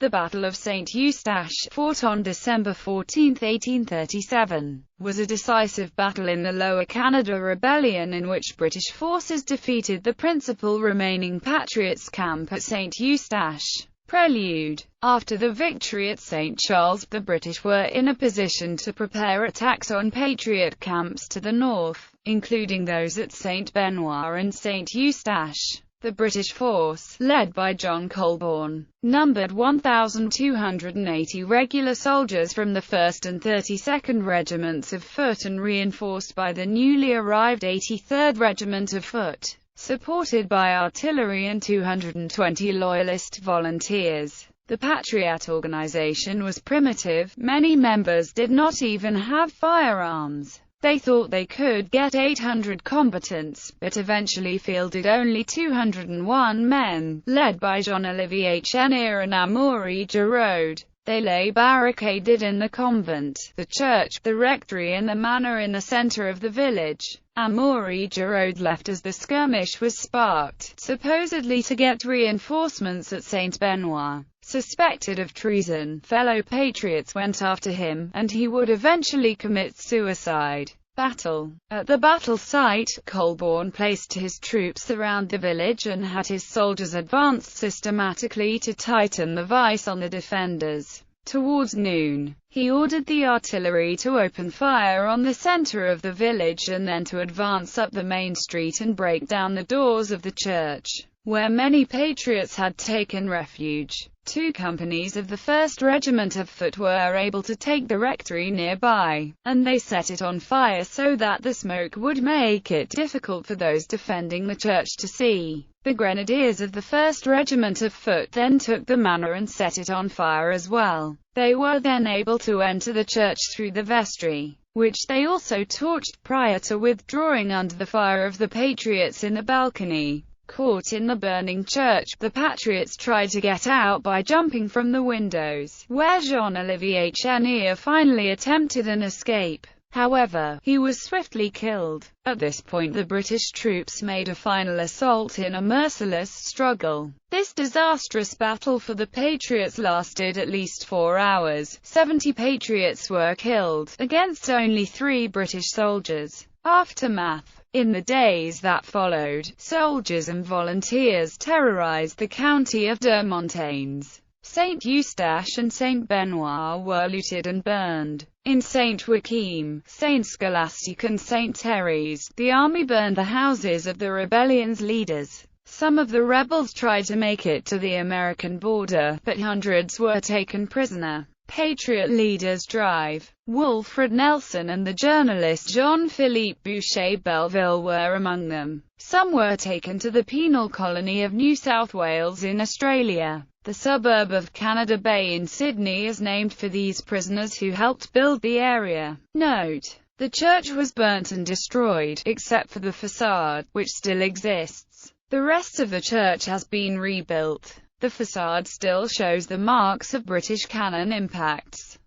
The Battle of St Eustache, fought on December 14, 1837, was a decisive battle in the Lower Canada Rebellion in which British forces defeated the principal remaining Patriots' camp at St Eustache. Prelude. After the victory at St Charles, the British were in a position to prepare attacks on Patriot camps to the north, including those at St Benoit and St Eustache. The British force, led by John Colborne, numbered 1,280 regular soldiers from the 1st and 32nd Regiments of Foot and reinforced by the newly arrived 83rd Regiment of Foot, supported by artillery and 220 Loyalist volunteers. The Patriot organization was primitive. Many members did not even have firearms. They thought they could get 800 combatants, but eventually fielded only 201 men, led by Jean-Olivier Chenier and Amaury Giraud. They lay barricaded in the convent, the church, the rectory and the manor in the center of the village. Amaury Giraud left as the skirmish was sparked, supposedly to get reinforcements at Saint Benoit. Suspected of treason, fellow patriots went after him, and he would eventually commit suicide. Battle. At the battle site, Colborne placed his troops around the village and had his soldiers advance systematically to tighten the vice on the defenders. Towards noon, he ordered the artillery to open fire on the center of the village and then to advance up the main street and break down the doors of the church, where many patriots had taken refuge. 2 companies of the 1st Regiment of Foot were able to take the rectory nearby, and they set it on fire so that the smoke would make it difficult for those defending the church to see. The grenadiers of the 1st Regiment of Foot then took the manor and set it on fire as well. They were then able to enter the church through the vestry, which they also torched prior to withdrawing under the fire of the patriots in the balcony. Caught in the burning church, the Patriots tried to get out by jumping from the windows, where Jean-Olivier Chenier finally attempted an escape. However, he was swiftly killed. At this point the British troops made a final assault in a merciless struggle. This disastrous battle for the Patriots lasted at least 4 hours. 70 Patriots were killed, against only 3 British soldiers. Aftermath. In the days that followed, soldiers and volunteers terrorized the county of Deux Montagnes. St Eustache and St Benoit were looted and burned. In St Joachim, St Scholastique and St Thérèse, the army burned the houses of the rebellion's leaders. Some of the rebels tried to make it to the American border, but hundreds were taken prisoner. Patriot leaders Drive, Wilfred Nelson and the journalist Jean-Philippe Boucher-Belleville were among them. Some were taken to the penal colony of New South Wales in Australia. The suburb of Canada Bay in Sydney is named for these prisoners who helped build the area. Note: the church was burnt and destroyed, except for the facade, which still exists. The rest of the church has been rebuilt. The facade still shows the marks of British cannon impacts.